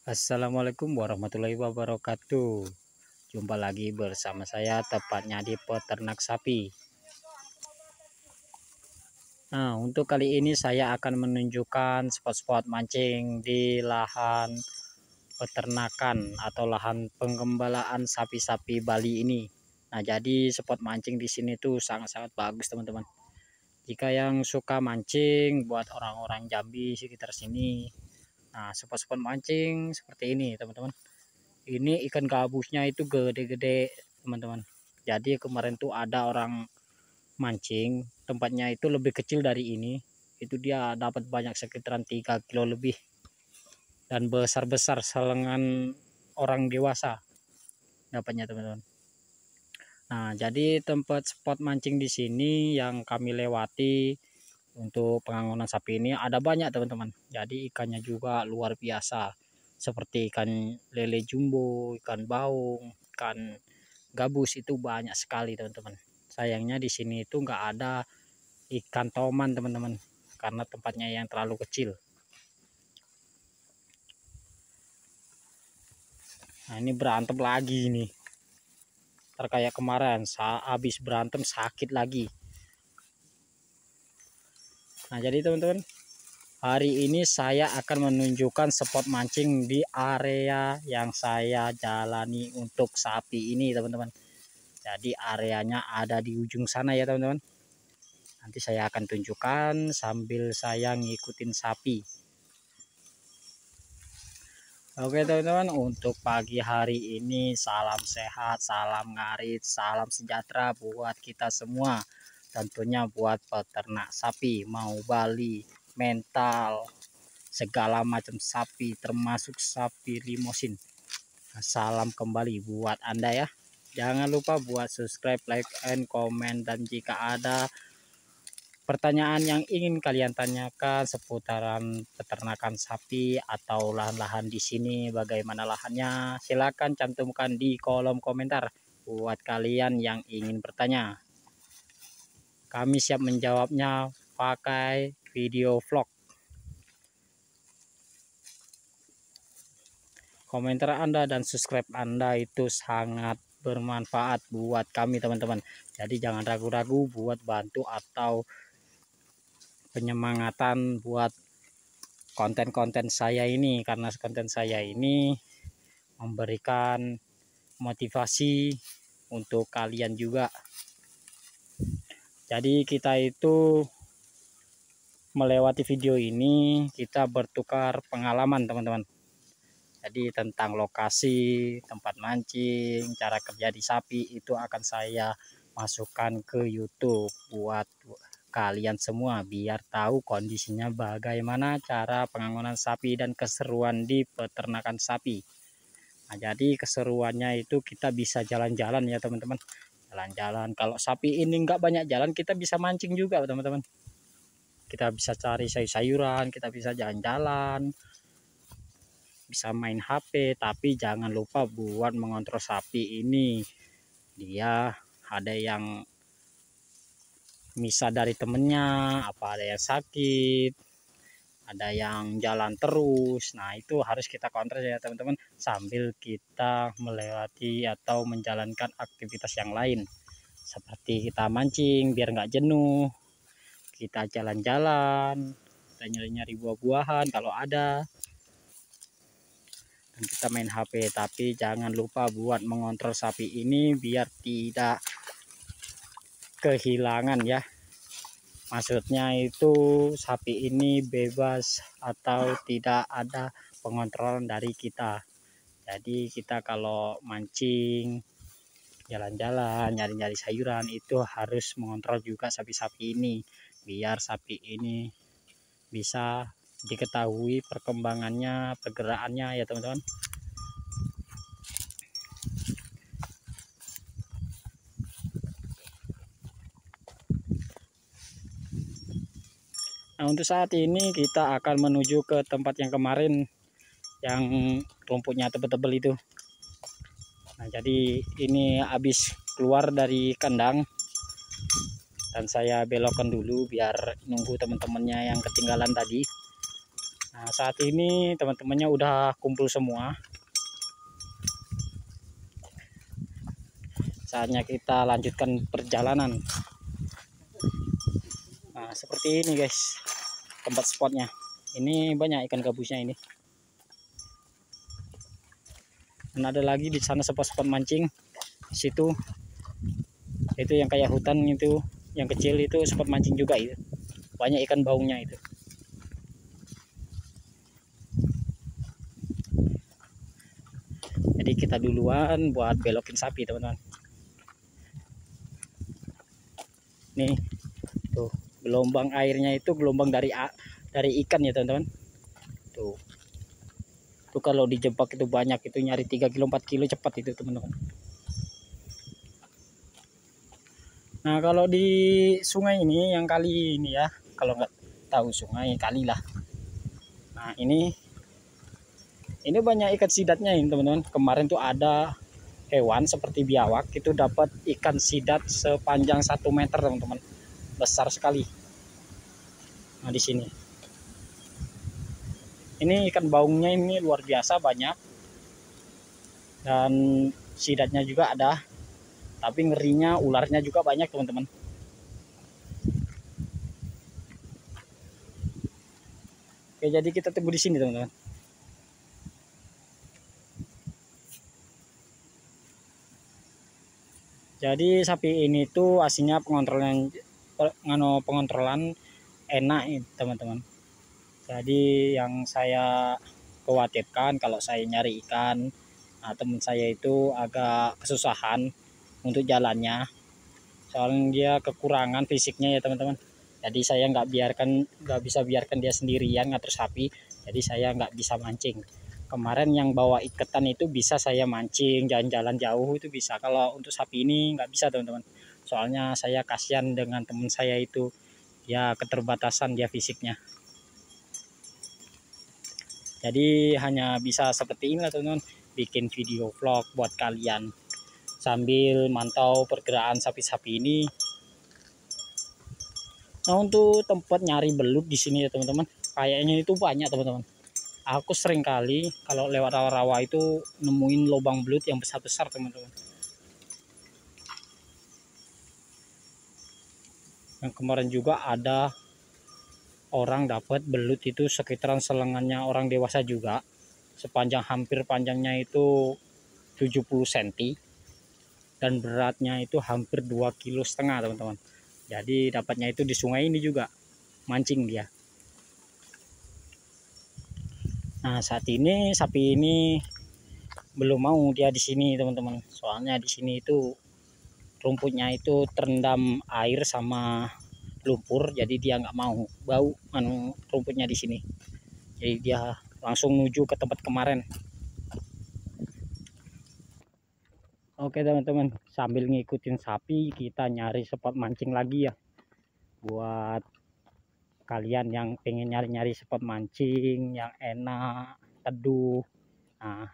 Assalamualaikum warahmatullahi wabarakatuh. Jumpa lagi bersama saya, tepatnya di peternak sapi. Nah, untuk kali ini saya akan menunjukkan spot-spot mancing di lahan peternakan atau lahan pengembalaan sapi-sapi Bali ini. Nah, jadi spot mancing di sini tuh sangat-sangat bagus, teman-teman. Jika yang suka mancing buat orang-orang Jambi sekitar sini, nah, spot-spot mancing seperti ini, teman-teman. Ini ikan gabusnya itu gede-gede, teman-teman. Jadi kemarin tuh ada orang mancing, tempatnya itu lebih kecil dari ini. Itu dia dapat banyak, sekitaran 3 kilo lebih. Dan besar-besar selengan orang dewasa dapatnya, teman-teman. Nah, jadi tempat spot mancing di sini yang kami lewati untuk pengangonan sapi ini ada banyak, teman-teman. Jadi ikannya juga luar biasa, seperti ikan lele jumbo, ikan baung, ikan gabus, itu banyak sekali, teman-teman. Sayangnya di sini itu nggak ada ikan toman, teman-teman, karena tempatnya yang terlalu kecil. Nah, ini berantem lagi nih, terkayak kemarin habis berantem sakit lagi. Nah, jadi teman-teman, hari ini saya akan menunjukkan spot mancing di area yang saya jalani untuk sapi ini, teman-teman. Jadi areanya ada di ujung sana ya, teman-teman. Nanti saya akan tunjukkan sambil saya ngikutin sapi. Oke, teman-teman, untuk pagi hari ini salam sehat, salam ngarit, salam sejahtera buat kita semua. Tentunya buat peternak sapi, mau Bali, mental, segala macam sapi, termasuk sapi limosin. Salam kembali buat Anda ya. Jangan lupa buat subscribe, like, and comment. Dan jika ada pertanyaan yang ingin kalian tanyakan seputaran peternakan sapi atau lahan-lahan di sini, bagaimana lahannya, silakan cantumkan di kolom komentar buat kalian yang ingin bertanya. Kami siap menjawabnya pakai video vlog. Komentar Anda dan subscribe Anda itu sangat bermanfaat buat kami, teman-teman. Jadi jangan ragu-ragu buat bantu atau penyemangatan buat konten-konten saya ini, karena konten saya ini memberikan motivasi untuk kalian juga. Jadi kita itu melewati video ini, kita bertukar pengalaman, teman-teman. Jadi tentang lokasi, tempat mancing, cara kerja di sapi, itu akan saya masukkan ke YouTube buat kalian semua, biar tahu kondisinya bagaimana cara pengangonan sapi dan keseruan di peternakan sapi. Nah, jadi keseruannya itu kita bisa jalan-jalan ya, teman-teman. Jalan-jalan, kalau sapi ini nggak banyak jalan, kita bisa mancing juga, teman-teman. Kita bisa cari sayur-sayuran, kita bisa jalan-jalan, bisa main HP. Tapi jangan lupa buat mengontrol sapi ini. Dia ada yang misah dari temennya, apa ada yang sakit, ada yang jalan terus. Nah, itu harus kita kontrol ya, teman-teman, sambil kita melewati atau menjalankan aktivitas yang lain, seperti kita mancing biar nggak jenuh, kita jalan-jalan, kita nyari-nyari buah-buahan kalau ada, dan kita main HP. Tapi jangan lupa buat mengontrol sapi ini biar tidak kehilangan ya. Maksudnya itu sapi ini bebas atau tidak ada pengontrolan dari kita. Jadi kita kalau mancing, jalan-jalan, nyari-nyari sayuran, itu harus mengontrol juga sapi-sapi ini, biar sapi ini bisa diketahui perkembangannya, pergerakannya ya, teman-teman. Nah, untuk saat ini kita akan menuju ke tempat yang kemarin yang rumputnya tebel-tebel itu. Nah, jadi ini habis keluar dari kandang dan saya belokkan dulu biar nunggu teman-temannya yang ketinggalan tadi. Nah, saat ini teman-temannya udah kumpul semua. Saatnya kita lanjutkan perjalanan. Nah, seperti ini guys tempat spotnya. Ini banyak ikan gabusnya ini. Dan ada lagi di sana spot-spot mancing. Di situ itu yang kayak hutan itu, yang kecil itu spot mancing juga itu. Banyak ikan baungnya itu. Jadi kita duluan buat belokin sapi teman-teman. Nih tuh gelombang airnya itu gelombang dari ikan ya teman-teman. Tuh kalau dijebak itu banyak, itu nyari 3 kilo 4 kilo cepat itu teman-teman. Nah kalau di sungai ini yang kali ini ya, kalau nggak tahu sungai kali lah. Nah ini banyak ikan sidatnya ini teman-teman. Kemarin tuh ada hewan seperti biawak itu dapat ikan sidat sepanjang 1 meter teman-teman, besar sekali. Nah di sini ini ikan baungnya ini luar biasa banyak, dan sidatnya juga ada, tapi ngerinya ularnya juga banyak teman-teman. Oke, jadi kita tunggu di sini teman-teman. Jadi sapi ini tuh aslinya pengontrolan enak teman-teman. Jadi yang saya khawatirkan kalau saya nyari ikan, nah teman saya itu agak kesusahan untuk jalannya, soalnya dia kekurangan fisiknya ya teman-teman. Jadi saya nggak bisa biarkan dia sendirian ngatur sapi. Jadi saya nggak bisa mancing. Kemarin yang bawa iketan itu bisa saya mancing jalan-jalan jauh itu bisa. Kalau untuk sapi ini nggak bisa teman-teman. Soalnya saya kasihan dengan teman saya itu, ya keterbatasan dia fisiknya. Jadi hanya bisa seperti inilah teman-teman, bikin video vlog buat kalian sambil mantau pergerakan sapi-sapi ini. Nah untuk tempat nyari belut di sini ya teman-teman, kayaknya itu banyak teman-teman. Aku sering kali kalau lewat rawa-rawa itu nemuin lubang belut yang besar-besar teman-teman. Yang kemarin juga ada orang dapat belut itu sekitaran selengannya orang dewasa juga, sepanjang hampir panjangnya itu 70 cm dan beratnya itu hampir 2,5 kg teman-teman. Jadi dapatnya itu di sungai ini juga mancing dia. Nah saat ini sapi ini belum mau dia di sini teman-teman, soalnya di sini itu rumputnya itu terendam air sama lumpur, jadi dia nggak mau bau rumputnya di sini. Jadi dia langsung menuju ke tempat kemarin. Oke teman-teman, sambil ngikutin sapi kita nyari spot mancing lagi ya, buat kalian yang pengen nyari-nyari spot mancing yang enak, teduh. Nah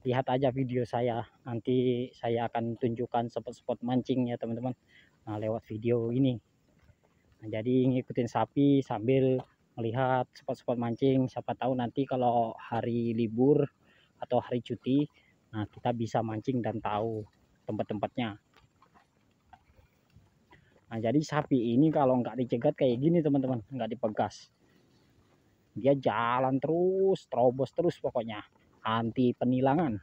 lihat aja video saya, nanti saya akan tunjukkan spot-spot mancing ya teman-teman. Nah lewat video ini. Nah, jadi ngikutin sapi sambil melihat spot-spot mancing, siapa tahu nanti kalau hari libur atau hari cuti, nah kita bisa mancing dan tahu tempat-tempatnya. Nah jadi sapi ini kalau nggak dicegat kayak gini teman-teman, nggak dipegas, dia jalan terus, terobos terus pokoknya, anti penilangan.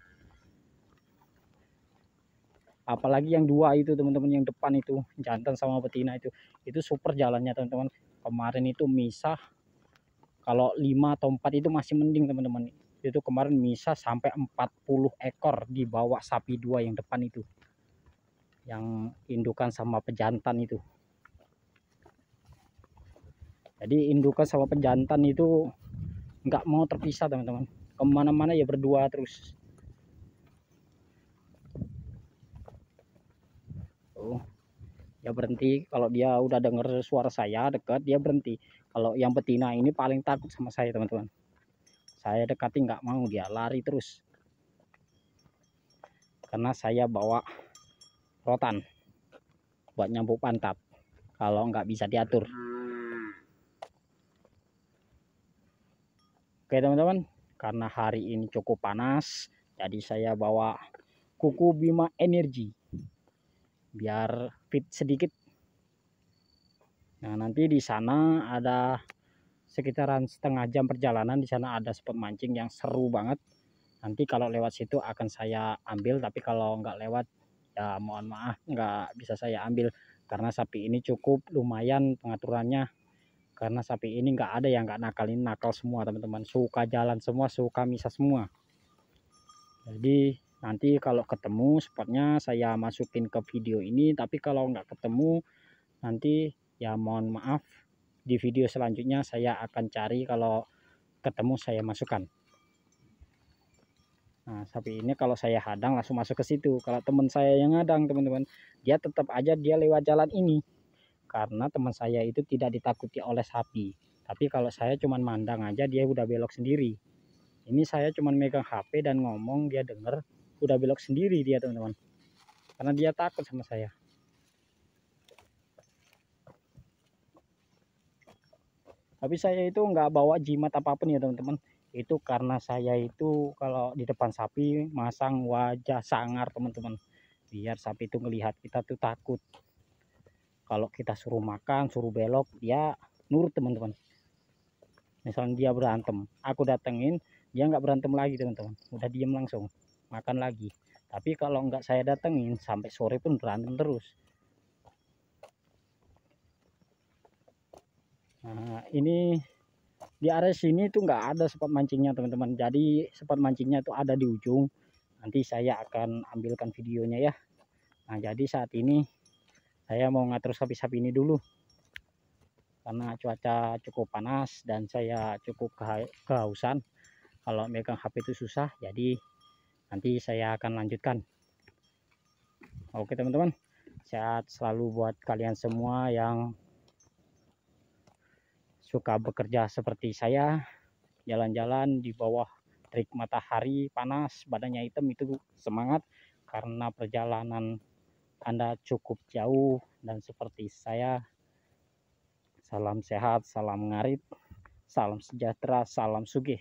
Apalagi yang dua itu teman-teman, yang depan itu jantan sama betina itu super jalannya teman-teman. Kemarin itu misah, kalau 5 atau 4 itu masih mending teman-teman. Itu kemarin misah sampai 40 ekor dibawa sapi dua yang depan itu, yang indukan sama pejantan itu. Jadi indukan sama pejantan itu nggak mau terpisah teman-teman, kemana-mana ya berdua terus. Ya berhenti kalau dia udah denger suara saya dekat, dia berhenti. Kalau yang betina ini paling takut sama saya teman-teman, saya dekati nggak mau, dia lari terus karena saya bawa rotan buat nyambuk pantat kalau nggak bisa diatur. Oke teman-teman, karena hari ini cukup panas, jadi saya bawa kuku Bima Energy biar fit sedikit. Nah, nanti di sana ada sekitaran setengah jam perjalanan. Di sana ada spot mancing yang seru banget. Nanti kalau lewat situ akan saya ambil, tapi kalau nggak lewat ya mohon maaf nggak bisa saya ambil, karena sapi ini cukup lumayan pengaturannya. Karena sapi ini nggak ada yang nggak nakal semua teman-teman, suka jalan semua, suka misah semua. Jadi nanti kalau ketemu spotnya saya masukin ke video ini, tapi kalau nggak ketemu nanti ya mohon maaf, di video selanjutnya saya akan cari, kalau ketemu saya masukkan. Nah, sapi ini kalau saya hadang langsung masuk ke situ. Kalau teman saya yang hadang teman-teman, dia tetap aja dia lewat jalan ini, karena teman saya itu tidak ditakuti oleh sapi. Tapi kalau saya cuman mandang aja dia udah belok sendiri. Ini saya cuman megang HP dan ngomong, dia denger udah belok sendiri dia teman-teman, karena dia takut sama saya. Tapi saya itu nggak bawa jimat apapun ya teman-teman. Itu karena saya itu kalau di depan sapi masang wajah sangar teman-teman, biar sapi itu ngelihat kita tuh takut. Kalau kita suruh makan, suruh belok, dia nurut teman-teman. Misalnya dia berantem, aku datengin, dia nggak berantem lagi teman-teman, udah diem langsung makan lagi. Tapi kalau nggak saya datengin, sampai sore pun berantem terus. Nah, ini di area sini tuh nggak ada spot mancingnya teman-teman, jadi spot mancingnya itu ada di ujung. Nanti saya akan ambilkan videonya ya. Nah, jadi saat ini saya mau ngatur sapi-sapi ini dulu, karena cuaca cukup panas dan saya cukup kehausan. Kalau megang HP itu susah, jadi nanti saya akan lanjutkan. Oke teman-teman, sehat selalu buat kalian semua yang suka bekerja seperti saya, jalan-jalan di bawah terik matahari panas, badannya hitam, itu semangat karena perjalanan Anda cukup jauh. Dan seperti saya, salam sehat, salam ngarit, salam sejahtera, salam sugih.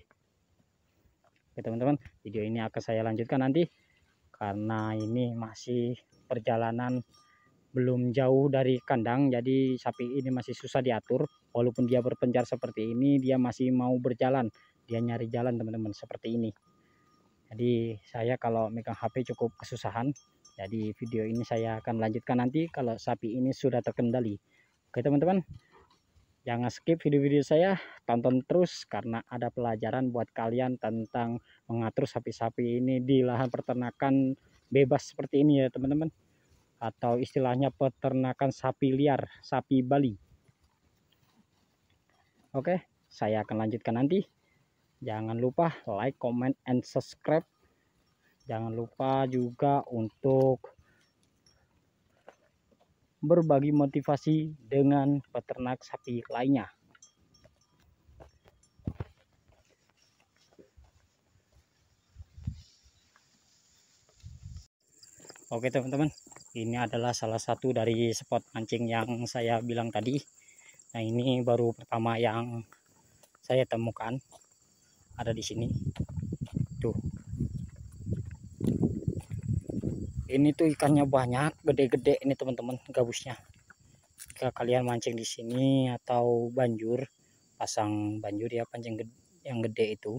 Oke teman-teman, video ini akan saya lanjutkan nanti, karena ini masih perjalanan belum jauh dari kandang, jadi sapi ini masih susah diatur. Walaupun dia berpencar seperti ini, dia masih mau berjalan, dia nyari jalan teman-teman, seperti ini. Jadi saya kalau megang HP cukup kesusahan. Jadi video ini saya akan lanjutkan nanti kalau sapi ini sudah terkendali. Oke teman-teman, jangan skip video-video saya, tonton terus, karena ada pelajaran buat kalian tentang mengatur sapi-sapi ini di lahan peternakan bebas seperti ini ya teman-teman, atau istilahnya peternakan sapi liar, sapi Bali. Oke, saya akan lanjutkan nanti. Jangan lupa like, comment, and subscribe. Jangan lupa juga untuk berbagi motivasi dengan peternak sapi lainnya. Oke teman-teman, ini adalah salah satu dari spot mancing yang saya bilang tadi. Nah, ini baru pertama yang saya temukan, ada di sini. Tuh. Ini tuh ikannya banyak, gede-gede ini teman-teman, gabusnya. Jika kalian mancing di sini atau banjur, pasang banjur ya, pancing yang gede itu.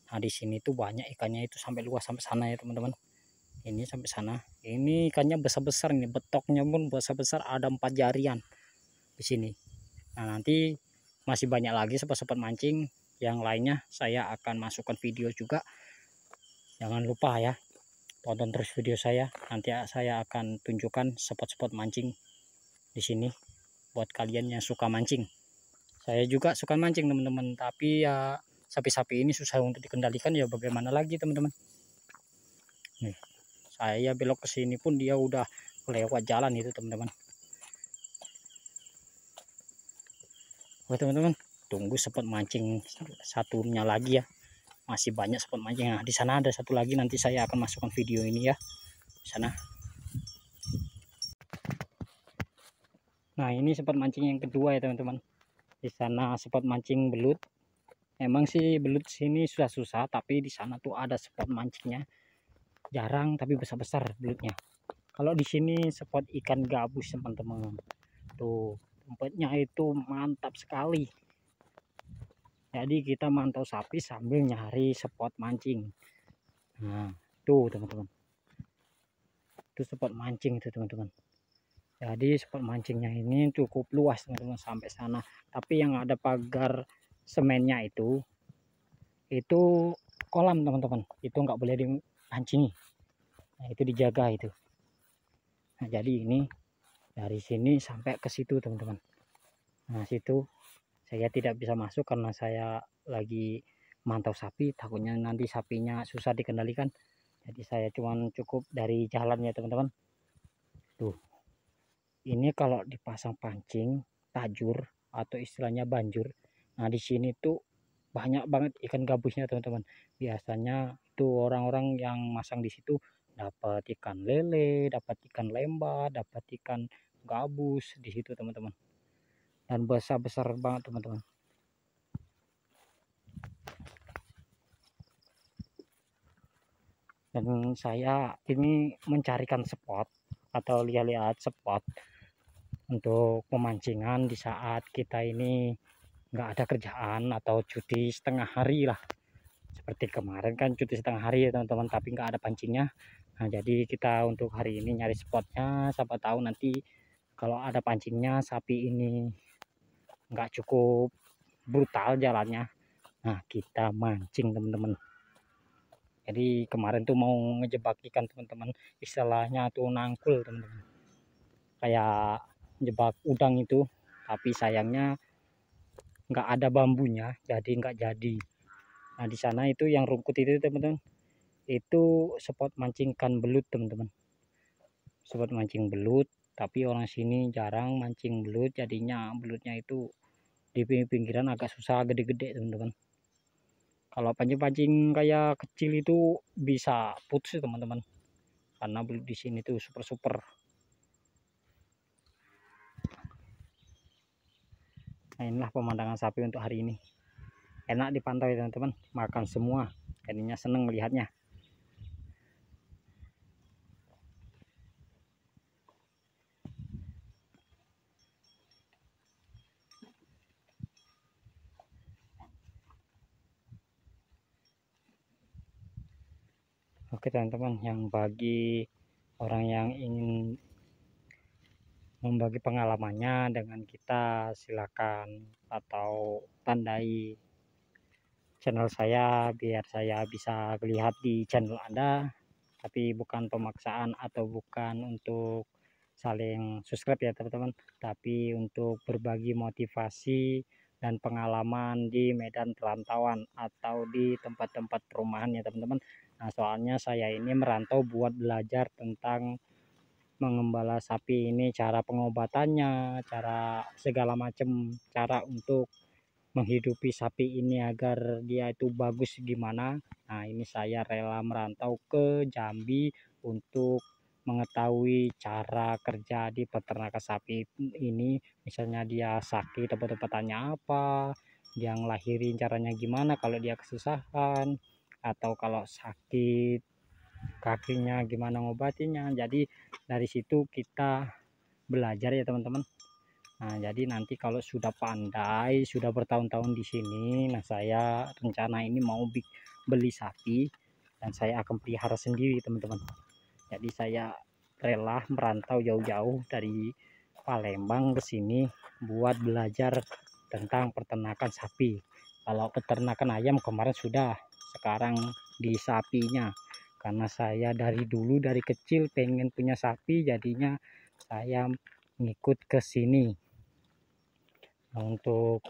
Nah, di sini tuh banyak ikannya, itu sampai luas sampai sana ya teman-teman. Ini sampai sana. Ini ikannya besar-besar, ini betoknya pun besar-besar, ada 4 jarian di sini. Nah, nanti masih banyak lagi spot-spot mancing yang lainnya, saya akan masukkan video juga. Jangan lupa ya, tonton terus video saya. Nanti saya akan tunjukkan spot-spot mancing di sini buat kalian yang suka mancing. Saya juga suka mancing teman-teman, tapi ya sapi-sapi ini susah untuk dikendalikan, ya bagaimana lagi teman-teman. Nih, saya belok ke sini pun dia udah lewat jalan itu teman-teman. Oke teman-teman, tunggu spot mancing satunya lagi ya. Masih banyak spot mancing. Nah, di sana ada satu lagi, nanti saya akan masukkan video ini ya di sana. Nah, ini spot mancing yang kedua ya teman-teman. Di sana spot mancing belut. Emang sih belut sini susah-susah, tapi di sana tuh ada spot mancingnya. Jarang tapi besar-besar belutnya. Kalau di sini spot ikan gabus teman-teman. Tuh, tempatnya itu mantap sekali. Jadi kita mantau sapi sambil nyari spot mancing. Nah, tuh teman-teman. Itu spot mancing itu teman-teman. Jadi spot mancingnya ini cukup luas teman-teman sampai sana. Tapi yang ada pagar semennya itu kolam teman-teman. Itu nggak boleh dipancingi. Nah, itu dijaga itu. Nah, jadi ini dari sini sampai ke situ teman-teman. Nah, situ saya tidak bisa masuk karena saya lagi mantau sapi, takutnya nanti sapinya susah dikendalikan. Jadi saya cuman cukup dari jalannya teman-teman. Tuh, ini kalau dipasang pancing tajur atau istilahnya banjur. Nah, di sini tuh banyak banget ikan gabusnya teman-teman. Biasanya tuh orang-orang yang masang di situ dapat ikan lele, dapat ikan lemba, dapat ikan gabus di situ teman-teman. Dan besar-besar banget teman-teman. Dan saya ini mencarikan spot atau lihat-lihat spot untuk pemancingan di saat kita ini nggak ada kerjaan atau cuti setengah hari lah. Seperti kemarin kan cuti setengah hari ya teman-teman, tapi nggak ada pancingnya. Nah, jadi kita untuk hari ini nyari spotnya, siapa tahu nanti kalau ada pancingnya sapi ini nggak cukup brutal jalannya, nah kita mancing teman-teman. Jadi kemarin tuh mau ngejebak ikan teman-teman, istilahnya tuh nangkul teman-teman, kayak jebak udang itu, tapi sayangnya nggak ada bambunya, jadi nggak jadi. Nah, di sana itu yang rumput itu teman-teman, itu spot mancingkan belut teman-teman, spot mancing belut. Tapi orang sini jarang mancing belut, jadinya belutnya itu di pinggiran agak susah gede-gede teman-teman. Kalau pancing-pancing kayak kecil itu bisa putus teman-teman, karena belut di sini tuh super-super. Nah, inilah pemandangan sapi untuk hari ini. Enak dipantau ya teman-teman, makan semua, jadinya seneng melihatnya. Oke teman-teman, yang bagi orang yang ingin membagi pengalamannya dengan kita, silakan atau tandai channel saya biar saya bisa melihat di channel Anda. Tapi bukan pemaksaan atau bukan untuk saling subscribe ya teman-teman, tapi untuk berbagi motivasi dan pengalaman di medan perantauan atau di tempat-tempat perumahan ya teman-teman. Nah, soalnya saya ini merantau buat belajar tentang mengembala sapi ini, cara pengobatannya, cara segala macam, cara untuk menghidupi sapi ini agar dia itu bagus gimana. Nah, ini saya rela merantau ke Jambi untuk mengetahui cara kerja di peternakan sapi ini. Misalnya dia sakit, tempat-tempatannya apa, dia ngelahirin caranya gimana kalau dia kesusahan, atau kalau sakit kakinya gimana ngobatinya. Jadi dari situ kita belajar ya teman-teman. Nah, jadi nanti kalau sudah pandai, sudah bertahun-tahun di sini, nah saya rencana ini mau beli sapi dan saya akan pelihara sendiri teman-teman. Jadi saya rela merantau jauh-jauh dari Palembang ke sini buat belajar tentang peternakan sapi. Kalau peternakan ayam kemarin sudah, sekarang di sapinya. Karena saya dari dulu dari kecil pengen punya sapi, jadinya saya ngikut ke sini. Nah, untuk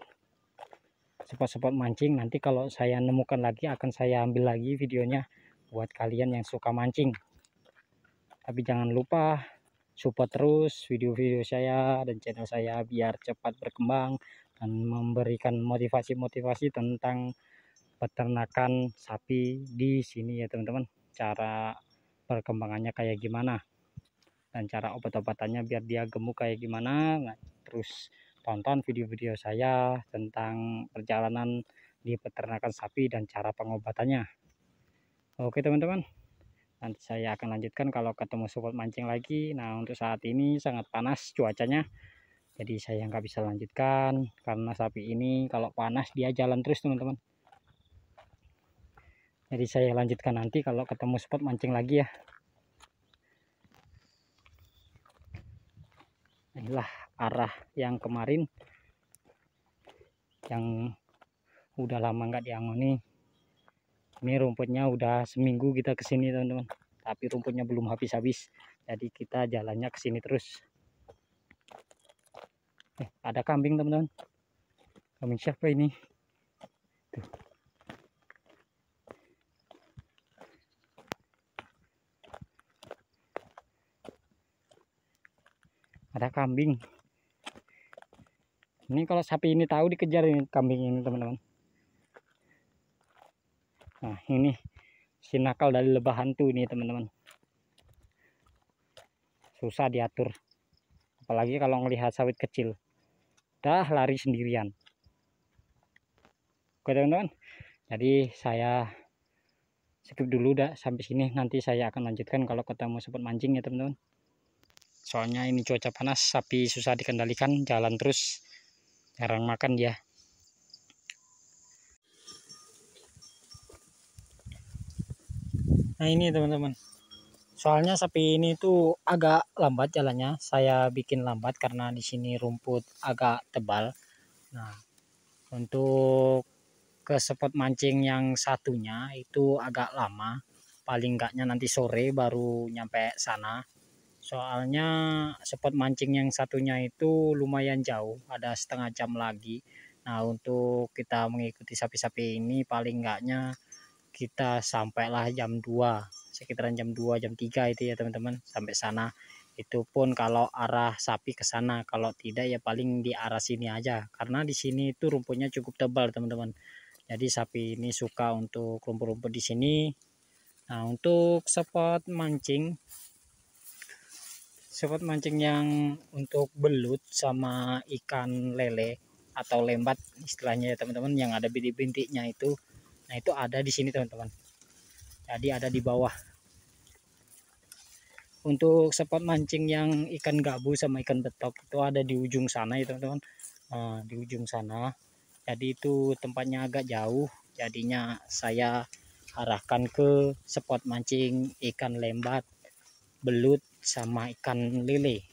spot-spot mancing nanti kalau saya nemukan lagi akan saya ambil lagi videonya buat kalian yang suka mancing. Tapi jangan lupa support terus video-video saya dan channel saya biar cepat berkembang dan memberikan motivasi-motivasi tentang peternakan sapi di sini ya teman-teman. Cara perkembangannya kayak gimana dan cara obat-obatannya biar dia gemuk kayak gimana. Nah, terus tonton video-video saya tentang perjalanan di peternakan sapi dan cara pengobatannya. Oke teman-teman, nanti saya akan lanjutkan kalau ketemu spot mancing lagi. Nah untuk saat ini sangat panas cuacanya, jadi saya nggak bisa lanjutkan karena sapi ini kalau panas dia jalan terus teman-teman. Jadi saya lanjutkan nanti kalau ketemu spot mancing lagi ya. Inilah arah yang kemarin yang udah lama nggak diangoni. Ini rumputnya udah seminggu kita kesini teman-teman, tapi rumputnya belum habis-habis, jadi kita jalannya kesini terus. Ada kambing teman-teman. Kambing siapa ini? Tuh. Ada kambing. Ini kalau sapi ini tahu dikejar ini kambing ini teman-teman. Nah ini si nakal dari lebah hantu ini teman-teman. Susah diatur. Apalagi kalau melihat sawit kecil. Dah lari sendirian. Oke teman-teman. Jadi saya skip dulu dah sampai sini. Nanti saya akan lanjutkan kalau ketemu spot mancing ya teman-teman. Soalnya ini cuaca panas, sapi susah dikendalikan, jalan terus. Jarang makan dia. Nah ini teman-teman, soalnya sapi ini tuh agak lambat jalannya. Saya bikin lambat karena di sini rumput agak tebal. Nah untuk ke spot mancing yang satunya itu agak lama, paling enggaknya nanti sore baru nyampe sana. Soalnya spot mancing yang satunya itu lumayan jauh, ada setengah jam lagi. Nah untuk kita mengikuti sapi-sapi ini paling enggaknya kita sampailah jam 2, sekitaran jam 2 jam 3 itu ya teman-teman sampai sana. Itu pun kalau arah sapi ke sana, kalau tidak ya paling di arah sini aja karena di sini itu rumputnya cukup tebal teman-teman. Jadi sapi ini suka untuk rumput-rumput di sini. Nah untuk spot mancing yang untuk belut sama ikan lele atau lembat istilahnya ya teman-teman, yang ada bintik-bintiknya itu. Nah itu ada di sini teman-teman. Jadi ada di bawah. Untuk spot mancing yang ikan gabu sama ikan betok itu ada di ujung sana ya teman-teman. Nah, di ujung sana. Jadi itu tempatnya agak jauh. Jadinya saya arahkan ke spot mancing ikan lembat, belut sama ikan lele.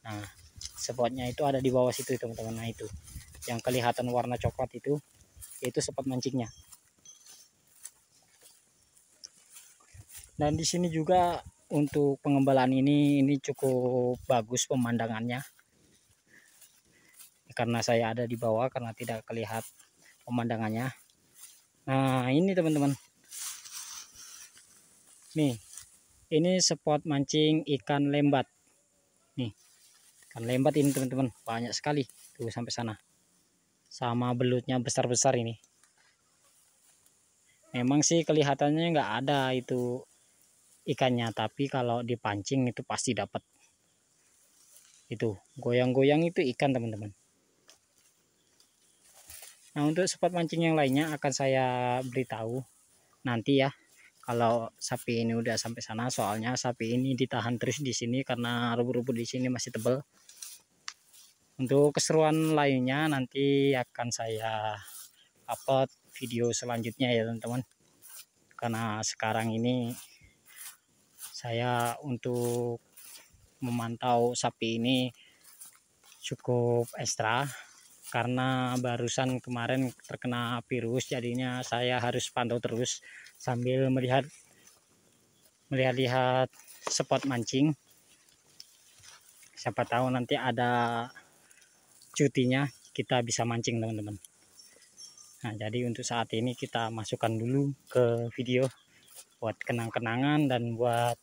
Nah spotnya itu ada di bawah situ teman-teman. Nah itu yang kelihatan warna coklat itu spot mancingnya. Dan di sini juga untuk pengembalaan ini cukup bagus pemandangannya. Karena saya ada di bawah karena tidak kelihatan pemandangannya. Nah, ini teman-teman. Nih, ini spot mancing ikan lembat. Nih, ikan lembat ini teman-teman, banyak sekali. Tuh sampai sana. Sama belutnya besar-besar ini. Memang sih kelihatannya nggak ada itu ikannya, tapi kalau dipancing itu pasti dapat. Itu goyang-goyang itu ikan teman-teman. Nah untuk spot mancing yang lainnya akan saya beritahu nanti ya kalau sapi ini udah sampai sana. Soalnya sapi ini ditahan terus di sini karena rumput-rumput di sini masih tebal. Untuk keseruan lainnya nanti akan saya upload video selanjutnya ya teman-teman. Karena sekarang ini saya untuk memantau sapi ini cukup ekstra karena barusan kemarin terkena virus, jadinya saya harus pantau terus sambil melihat spot mancing. Siapa tahu nanti ada cutinya kita bisa mancing teman-teman. Nah jadi untuk saat ini kita masukkan dulu ke video buat kenang-kenangan dan buat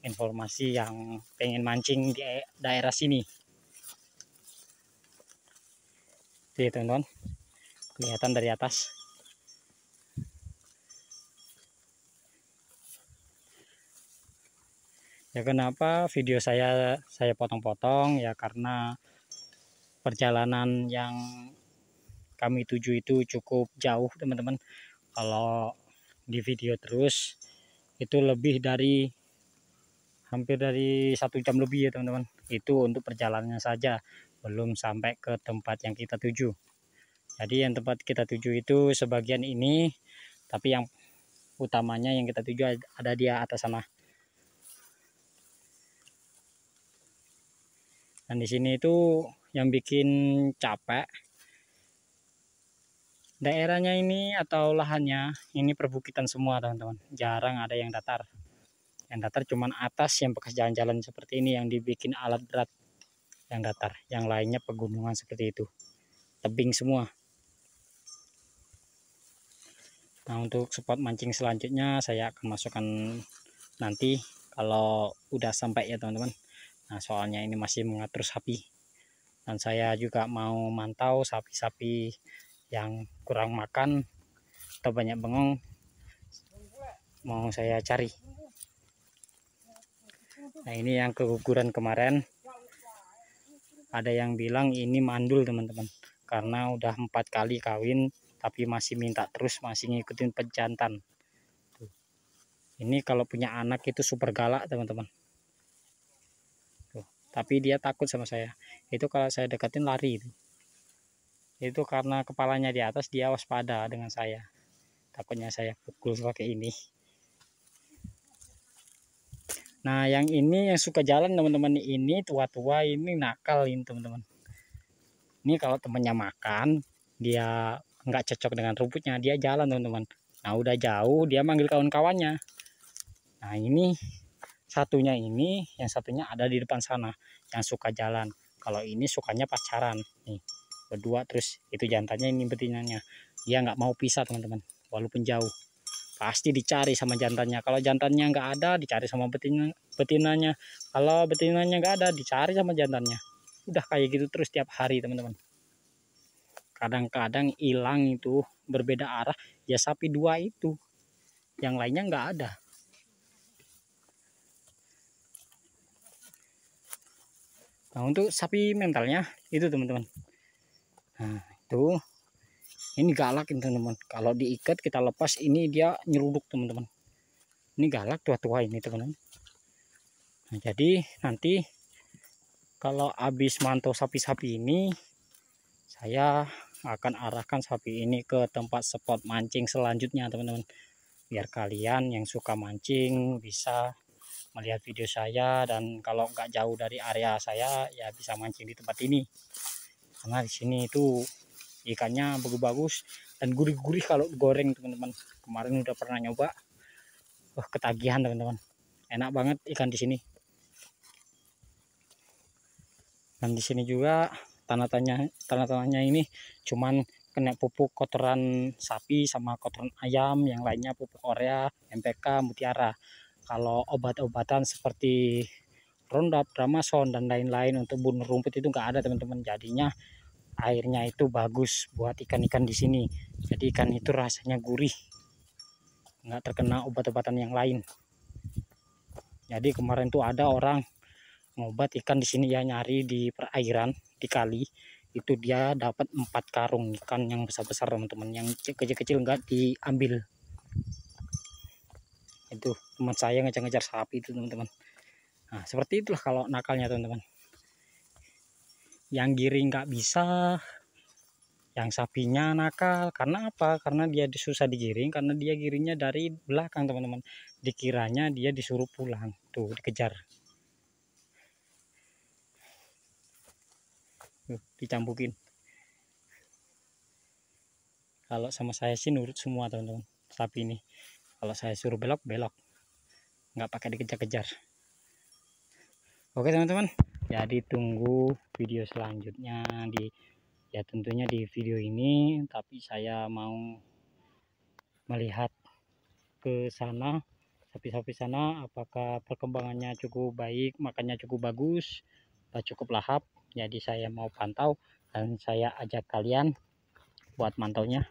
informasi yang pengen mancing di daerah sini. Oke teman-teman, kelihatan dari atas. Ya kenapa video saya potong-potong ya karena perjalanan yang kami tuju itu cukup jauh teman-teman. Kalau di video terus itu lebih dari hampir dari 1 jam lebih ya teman-teman. Itu untuk perjalanannya saja, belum sampai ke tempat yang kita tuju. Jadi yang tempat kita tuju itu sebagian ini, tapi yang utamanya yang kita tuju ada di atas sana. Dan di sini itu yang bikin capek daerahnya ini atau lahannya ini perbukitan semua teman-teman. Jarang ada yang datar. Yang datar cuman atas yang bekas jalan-jalan seperti ini yang dibikin alat berat yang datar. Yang lainnya pegunungan seperti itu. Tebing semua. Nah, untuk spot mancing selanjutnya saya akan masukkan nanti kalau udah sampai ya teman-teman. Nah, soalnya ini masih mengatur sapi. Dan saya juga mau mantau sapi-sapi yang kurang makan atau banyak bengong. Mau saya cari. Nah, ini yang keguguran kemarin. Ada yang bilang ini mandul teman-teman. Karena udah 4 kali kawin tapi masih minta terus, masih ngikutin pejantan. Ini kalau punya anak itu super galak teman-teman. Tapi dia takut sama saya. Itu kalau saya deketin lari. Itu karena kepalanya di atas, dia waspada dengan saya. Takutnya saya pukul pakai ini. Nah, yang ini yang suka jalan teman-teman, ini tua-tua ini nakal ini teman-teman. Ini kalau temannya makan, dia nggak cocok dengan rumputnya, dia jalan teman-teman. Nah, udah jauh dia manggil kawan-kawannya. Nah, ini satunya ini, yang satunya ada di depan sana yang suka jalan. Kalau ini sukanya pacaran nih, berdua terus itu jantannya, ini betinanya. Dia nggak mau pisah teman-teman, walaupun jauh pasti dicari sama jantannya. Kalau jantannya nggak ada, dicari sama betinanya. Kalau betinanya nggak ada, dicari sama jantannya. Udah kayak gitu terus tiap hari teman-teman. Kadang-kadang hilang itu berbeda arah ya, sapi 2 itu, yang lainnya nggak ada. Nah, untuk sapi mentalnya itu teman-teman. Nah, itu ini galak ini teman-teman. Kalau diikat kita lepas ini dia nyeruduk teman-teman. Ini galak tua-tua ini teman-teman. Nah, jadi nanti kalau habis mantau sapi-sapi ini, saya akan arahkan sapi ini ke tempat spot mancing selanjutnya teman-teman. Biar kalian yang suka mancing bisa melihat video saya, dan kalau nggak jauh dari area saya ya bisa mancing di tempat ini. Karena di sini itu ikannya bagus-bagus dan gurih-gurih kalau goreng teman-teman. Kemarin udah pernah nyoba, ketagihan teman-teman. Enak banget ikan di sini. Dan di sini juga tanah-tanahnya ini cuman kena pupuk kotoran sapi sama kotoran ayam, yang lainnya pupuk Korea, MPK, Mutiara. Kalau obat-obatan seperti Roundup, Dramason dan lain-lain untuk bunuh rumput itu nggak ada teman-teman. Jadinya airnya itu bagus buat ikan-ikan di sini. Jadi ikan itu rasanya gurih, nggak terkena obat-obatan yang lain. Jadi kemarin tuh ada orang ngobat ikan di sini ya, nyari di perairan di kali itu, dia dapat 4 karung ikan yang besar-besar teman-teman. Yang kecil-kecil nggak diambil. Itu teman saya ngejar-ngejar sapi itu teman-teman. Nah, seperti itulah kalau nakalnya teman-teman. Yang giring nggak bisa, yang sapinya nakal. Karena apa? Karena dia susah digiring, karena dia giringnya dari belakang teman-teman. Dikiranya dia disuruh pulang, tuh dikejar. Dicampukin. Kalau sama saya sih nurut semua teman-teman sapi ini. Kalau saya suruh belok, belok, nggak pakai dikejar-kejar. Oke teman-teman, jadi tunggu video selanjutnya ya tentunya di video ini. Tapi saya mau melihat ke sana, sapi-sapi sana, apakah perkembangannya cukup baik, makannya cukup bagus, cukup lahap. Jadi saya mau pantau dan saya ajak kalian buat mantaunya.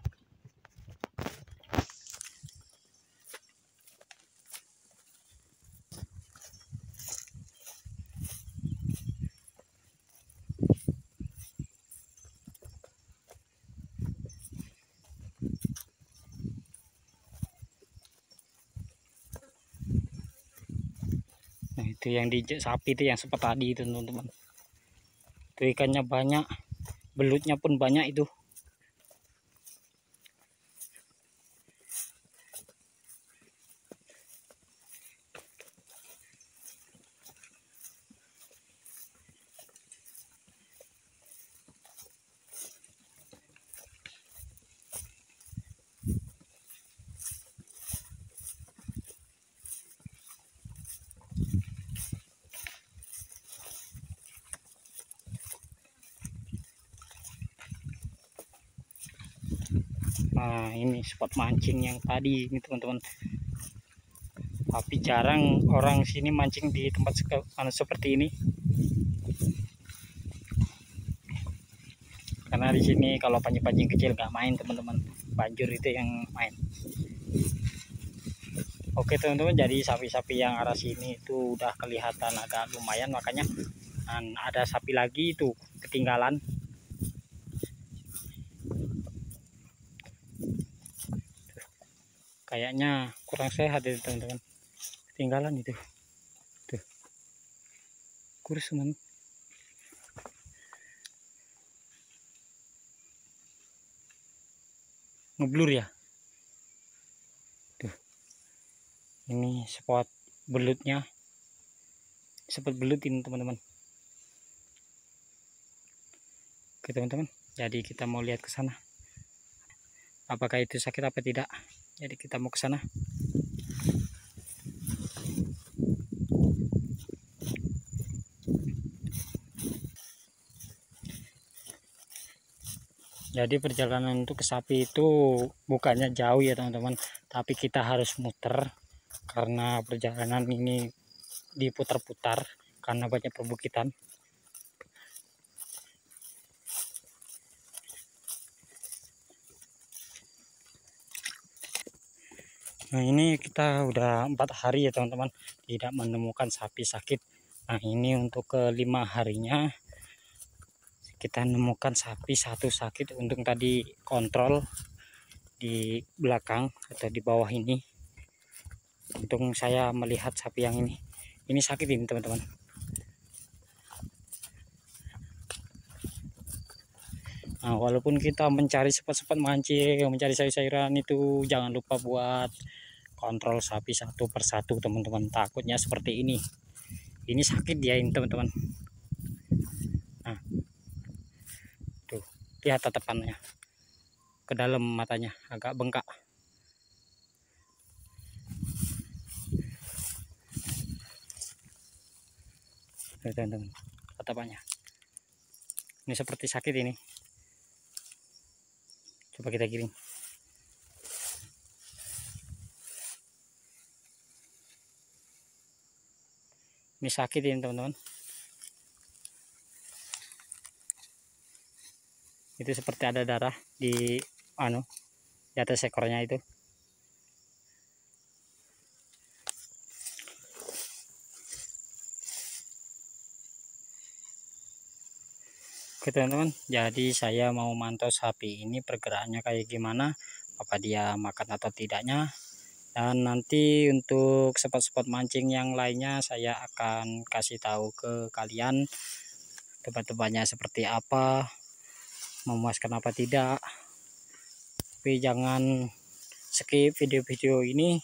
Itu yang di sapi itu yang seperti tadi itu teman-teman. Itu ikannya banyak, belutnya pun banyak itu. Nah, ini spot mancing yang tadi ini teman-teman. Tapi jarang orang sini mancing di tempat seperti ini. Karena di sini kalau pancing-pancing kecil nggak main teman-teman, banjur itu yang main. Oke teman-teman, jadi sapi-sapi yang arah sini itu udah kelihatan agak lumayan, makanya ada sapi lagi itu ketinggalan. Kayaknya kurang sehat itu teman-teman, ketinggalan itu. Tuh, kurus teman. Ngeblur ya. Tuh, ini spot belutnya, spot belut ini teman-teman. Oke teman-teman, jadi kita mau lihat ke sana. Apakah itu sakit apa tidak? Jadi kita mau ke sana. Jadi perjalanan untuk ke sapi itu bukannya jauh ya teman-teman, tapi kita harus muter karena perjalanan ini diputar-putar karena banyak perbukitan. Nah ini kita udah 4 hari ya teman-teman tidak menemukan sapi sakit. Nah ini untuk ke-5 harinya kita menemukan sapi satu sakit. Untung tadi kontrol di belakang atau di bawah ini. Untung saya melihat sapi yang ini sakit ini teman-teman. Nah, walaupun kita mencari spot-spot mancing, mencari sayur-sayuran itu jangan lupa buat kontrol sapi satu persatu teman-teman. Takutnya seperti ini. Ini sakit dia ini teman-teman. Nah, tuh lihat tatapannya. Ke dalam matanya agak bengkak. Teman-teman, tatapannya. Ini seperti sakit ini. Coba kita giring. Ini sakit ini teman-teman. Itu seperti ada darah di di atas ekornya itu. Oke teman-teman, jadi saya mau mantau sapi ini pergerakannya kayak gimana, apa dia makan atau tidaknya. Dan nanti untuk spot-spot mancing yang lainnya saya akan kasih tahu ke kalian tempat-tempatnya seperti apa, memuaskan apa tidak. Tapi jangan skip video-video ini,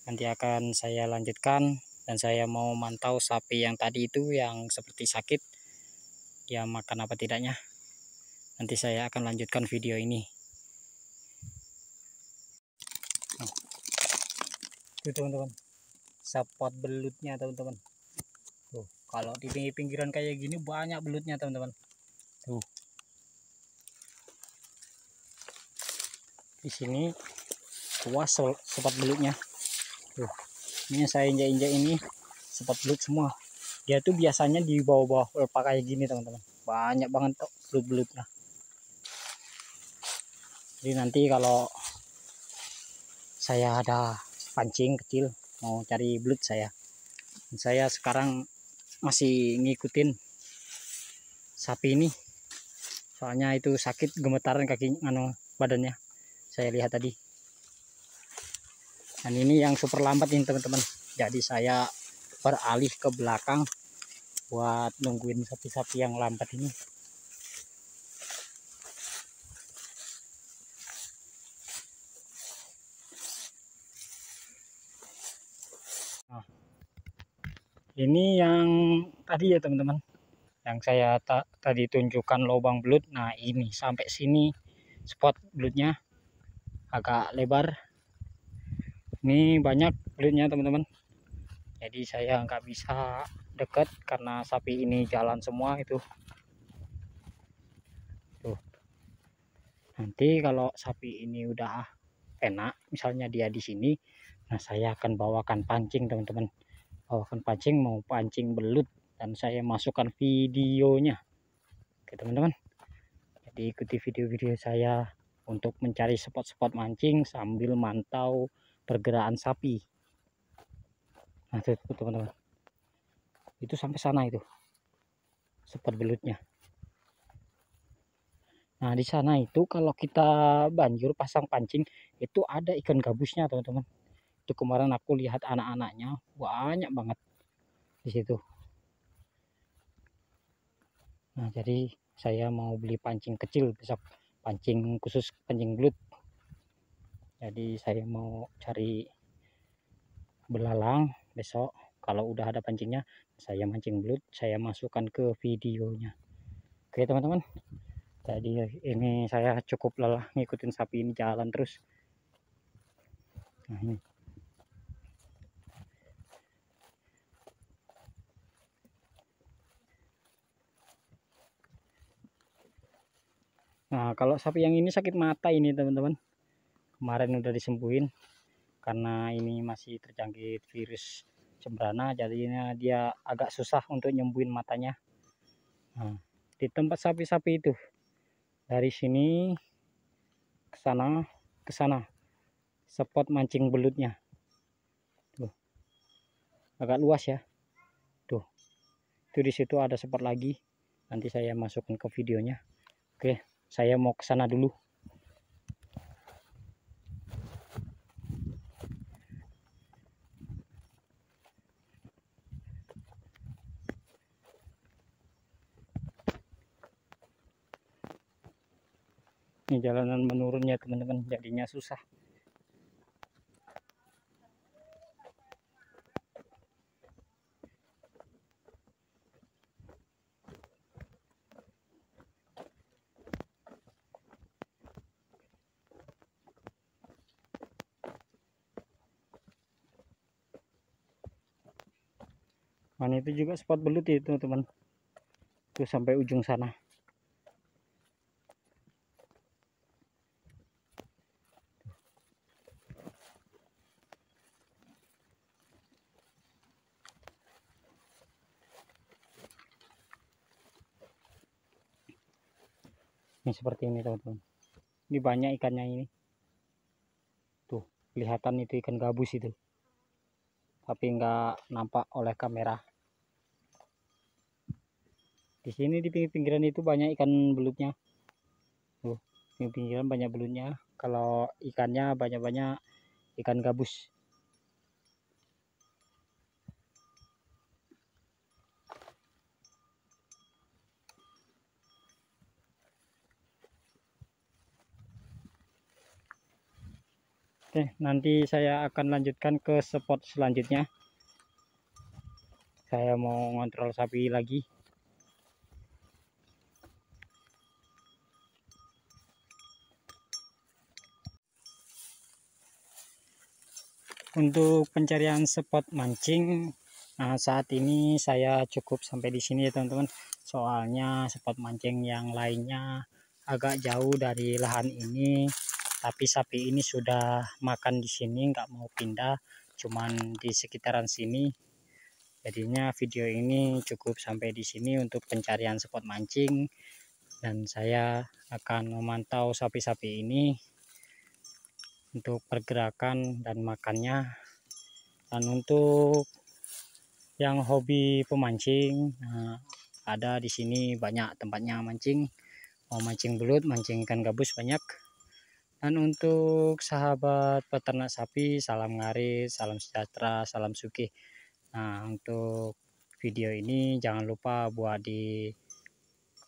nanti akan saya lanjutkan. Dan saya mau mantau sapi yang tadi itu yang seperti sakit, dia makan apa tidaknya. Nanti saya akan lanjutkan video ini. Tuh teman-teman, spot belutnya teman-teman. Tuh, kalau di pinggiran kayak gini banyak belutnya teman-teman. Tuh, di sini luas spot belutnya. Tuh, ini saya injak-injak ini spot belut semua. Dia tuh biasanya di bawah-bawah pelepah kayak gini teman-teman. Banyak banget tuh belut-belutnya. Jadi nanti kalau saya ada pancing kecil mau cari belut saya sekarang masih ngikutin sapi ini, soalnya itu sakit, gemetaran kaki badannya saya lihat tadi. Dan ini yang super lambat ini teman-teman, jadi saya beralih ke belakang buat nungguin sapi-sapi yang lambat ini. Nah, ini yang tadi ya teman-teman, yang saya tadi tunjukkan lubang belut. Nah ini sampai sini spot belutnya agak lebar, ini banyak belutnya teman-teman. Jadi saya nggak bisa dekat karena sapi ini jalan semua itu. Tuh. Nanti kalau sapi ini udah enak, misalnya dia di sini, nah saya akan bawakan pancing teman-teman. Bawakan pancing, mau pancing belut, dan saya masukkan videonya. Oke teman-teman. Jadi ikuti video-video saya untuk mencari spot-spot mancing sambil mantau pergerakan sapi. Nah itu teman-teman, itu sampai sana itu spot belutnya. Nah di sana itu kalau kita banjur pasang pancing itu ada ikan gabusnya teman-teman. Itu kemarin aku lihat anak-anaknya banyak banget di situ. Nah jadi saya mau beli pancing kecil besok, pancing khusus pancing belut. Jadi saya mau cari belalang besok. Kalau udah ada pancingnya, saya mancing belut, saya masukkan ke videonya. Oke teman-teman, jadi ini saya cukup lelah ngikutin sapi ini jalan terus. Nah ini, nah kalau sapi yang ini sakit mata ini teman-teman, kemarin udah disembuhin karena ini masih terjangkit virus cembrana, jadinya dia agak susah untuk nyembuhin matanya. Nah, di tempat sapi-sapi itu dari sini ke sana spot mancing belutnya tuh agak luas ya. Tuh itu di situ ada spot lagi, nanti saya masukkan ke videonya. Oke, saya mau ke sana dulu. Ini jalanan menurunnya teman-teman, jadinya susah. Nah itu juga spot belut itu teman-teman, tuh sampai ujung sana. Ini seperti ini teman-teman, ini banyak ikannya ini. Tuh kelihatan itu ikan gabus itu, tapi nggak nampak oleh kamera. Di sini di pinggir-pinggiran itu banyak ikan belutnya. Tuh di pinggiran banyak belutnya, kalau ikannya banyak-banyak ikan gabus. Oke, nanti saya akan lanjutkan ke spot selanjutnya. Saya mau ngontrol sapi lagi. Untuk pencarian spot mancing, nah saat ini saya cukup sampai di sini ya teman-teman. Soalnya spot mancing yang lainnya agak jauh dari lahan ini, tapi sapi ini sudah makan di sini, nggak mau pindah, cuman di sekitaran sini. Jadinya video ini cukup sampai di sini untuk pencarian spot mancing, dan saya akan memantau sapi-sapi ini untuk pergerakan dan makannya. Dan untuk yang hobi pemancing, nah, ada di sini banyak tempatnya mancing, mau mancing belut, mancing ikan gabus banyak. Dan untuk sahabat peternak sapi, salam ngaris, salam sejahtera, salam sukih. Nah, untuk video ini jangan lupa buat di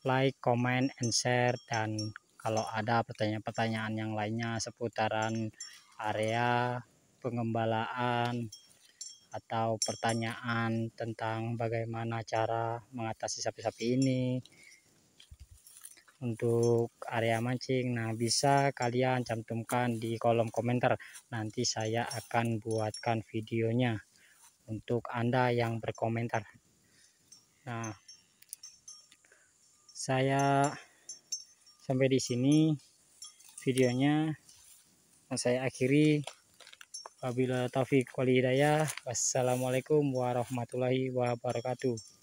like, comment, and share, dan kalau ada pertanyaan-pertanyaan yang lainnya seputaran area pengembalaan atau pertanyaan tentang bagaimana cara mengatasi sapi-sapi ini untuk area mancing, nah bisa kalian cantumkan di kolom komentar, nanti saya akan buatkan videonya untuk Anda yang berkomentar. Nah, saya sampai di sini videonya, saya akhiri. Wabillahi taufiq wal hidayah. Wassalamualaikum warahmatullahi wabarakatuh.